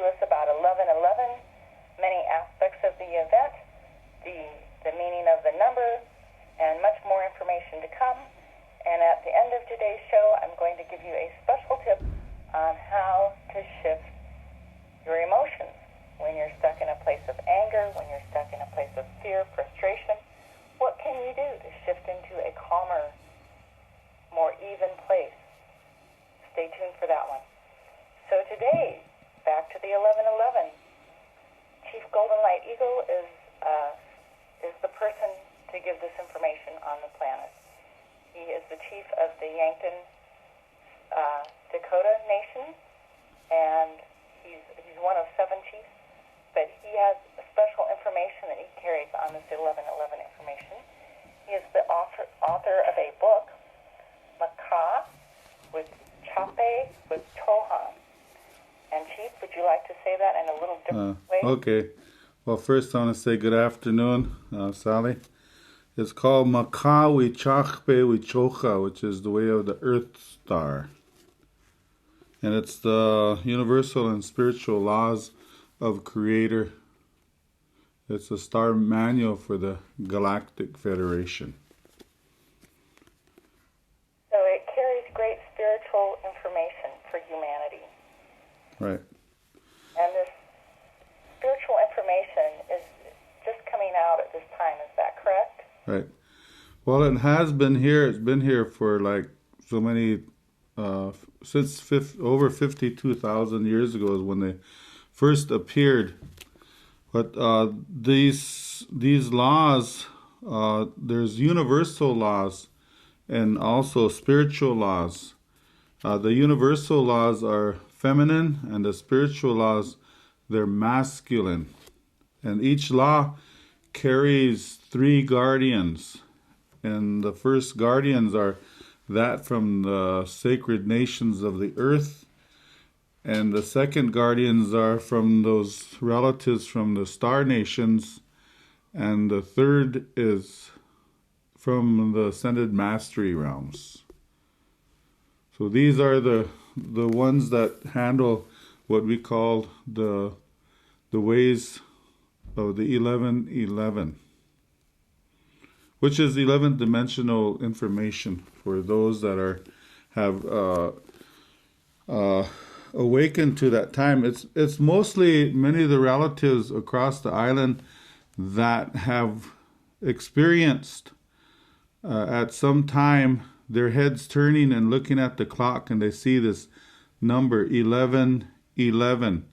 us about 1111, many aspects of the event, the meaning of the number, and much more information to come. And at the end of today's show, I'm going to give you a special tip on how to shift your emotions when you're stuck in a place of anger, when you're stuck in a place of fear, frustration. What can you do to shift into a calmer, more even place? Stay tuned for that one. So today, back to the 1111. Chief Golden Light Eagle is the person to give this information on the planet. He is the chief of the Yankton Dakota Nation, and he's one of 7 chiefs, but he has special information that he carries on this 1111 information. He is the author of a book, Maka with Chape with Tohan. And Chief, would you like to say that in a little different way? Okay. Well, first I want to say good afternoon, Sally. It's called Maka with Chape with Chocha, which is the way of the Earth Star. And it's the universal and spiritual laws of Creator. It's a star manual for the Galactic Federation. So it carries great spiritual information for humanity. Right. And this spiritual information is just coming out at this time. Is that correct? Right. Well, it has been here. It's been here for like so many, since over 52,000 years ago is when they first appeared. But these laws, there's universal laws and also spiritual laws. The universal laws are feminine, and the spiritual laws, they're masculine. And each law carries 3 guardians. And the first guardians are that from the sacred nations of the earth. And the second guardians are from those relatives from the star nations. And the third is from the ascended mastery realms. So these are the ones that handle what we call the ways of the 1111, which is 11th dimensional information for those that have awakened to that time. It's mostly many of the relatives across the island that have experienced at some time their heads turning and looking at the clock, and they see this number 1111,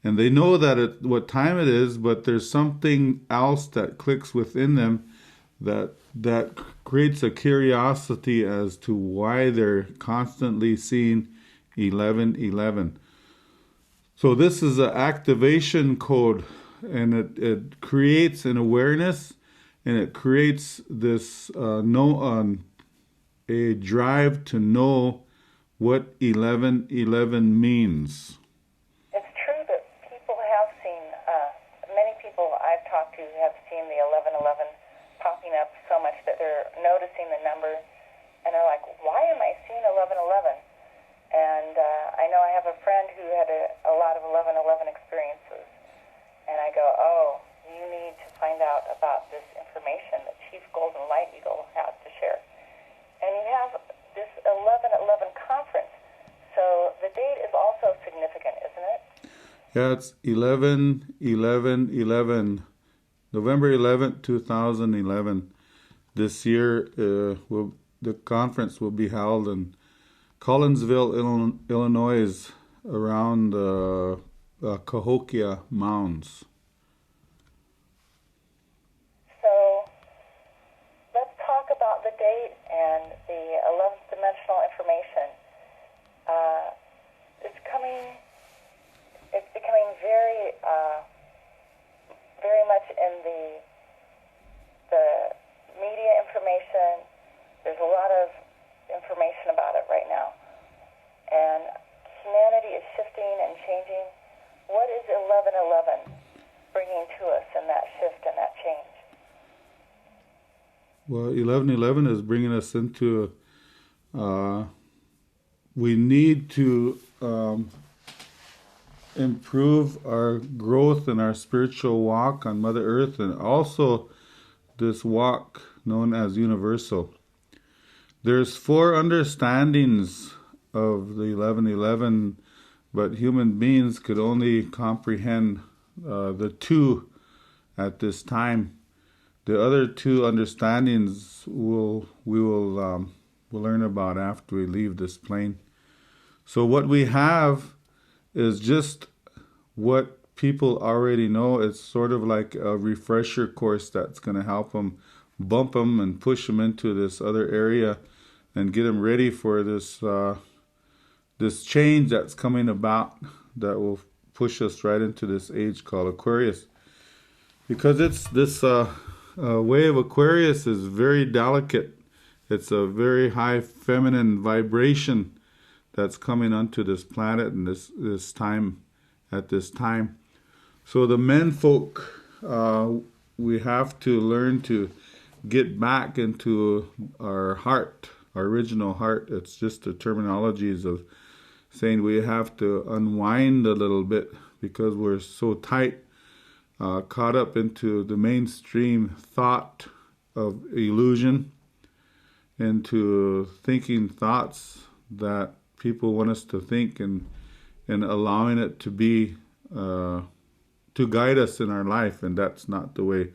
and they know that what time it is, but there's something else that clicks within them that creates a curiosity as to why they're constantly seeing 1111. So this is an activation code, and it creates an awareness, and it creates this a drive to know what 1111 means. It's true that people have seen, many people I've talked to have seen the 1111 popping up so much that they're noticing the number, and they're like, why am I seeing 1111? And I know I have a friend who had a lot of 1111 experiences, and I go, oh, you need to find out about this information that Chief Golden Light Eagle has to share. And you have this 1111 conference, so the date is also significant, isn't it? Yeah, it's 11/11/11, November 11th, 2011. This year, the conference will be held in Collinsville, Illinois, around the Cahokia Mounds. About the date and the 11th dimensional information. It's becoming very, very much in the media information. There's a lot of information about it right now. And humanity is shifting and changing. What is 1111 bringing to us in that shift and that change? Well, 1111 is bringing us into, we need to improve our growth in our spiritual walk on Mother Earth, and also this walk known as universal. There's 4 understandings of the 1111, but human beings could only comprehend the 2 at this time. The other 2 understandings we'll learn about after we leave this plane. So what we have is just what people already know. It's sort of like a refresher course that's going to help them, bump them and push them into this other area and get them ready for this this change that's coming about, that will push us right into this age called Aquarius. Because it's this way of Aquarius is very delicate. It's a very high feminine vibration that's coming onto this planet and this time, at this time. So the men folk, we have to learn to get back into our heart, our original heart. It's just the terminologies of saying we have to unwind a little bit because we're so tight, caught up into the mainstream thought of illusion, into thinking thoughts that people want us to think, and allowing it to be to guide us in our life, and that's not the way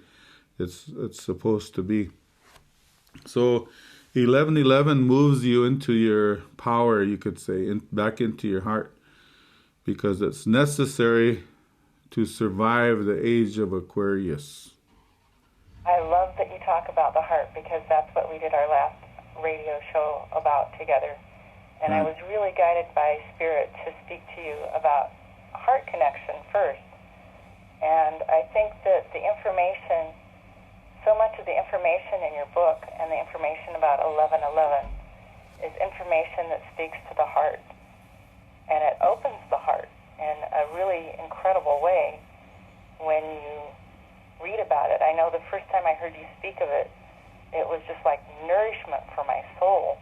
it's supposed to be. So 1111 moves you into your power, you could say, back into your heart, because it's necessary to survive the age of Aquarius. I love that you talk about the heart, because that's what we did our last radio show about together. And I was really guided by Spirit to speak to you about heart connection first. And I think that the information, so much of the information in your book and the information about 1111 is information that speaks to the heart. And it opens the heart in a really incredible way when you read about it. I know the first time I heard you speak of it, it was just like nourishment for my soul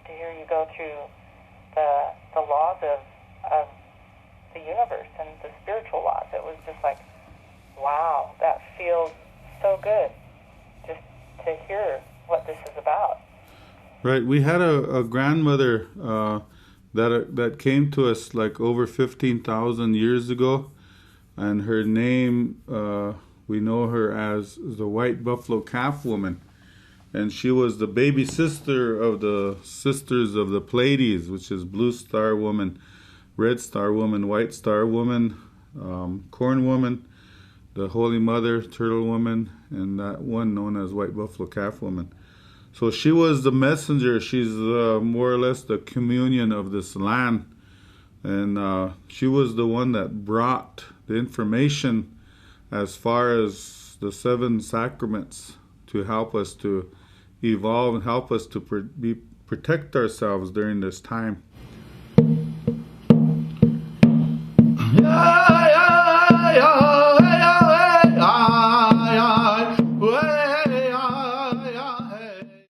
to hear you go through the laws of the universe and the spiritual laws. It was just like, wow, that feels so good just to hear what this is about. Right. We had a grandmother that came to us like over 15,000 years ago, and her name, we know her as the White Buffalo Calf Woman. And she was the baby sister of the sisters of the Pleiades, which is Blue Star Woman, Red Star Woman, White Star Woman, Corn Woman, the Holy Mother, Turtle Woman, and that one known as White Buffalo Calf Woman. So she was the messenger. She's more or less the communion of this land. And she was the one that brought the information as far as the 7 sacraments to help us to evolve and help us to protect ourselves during this time.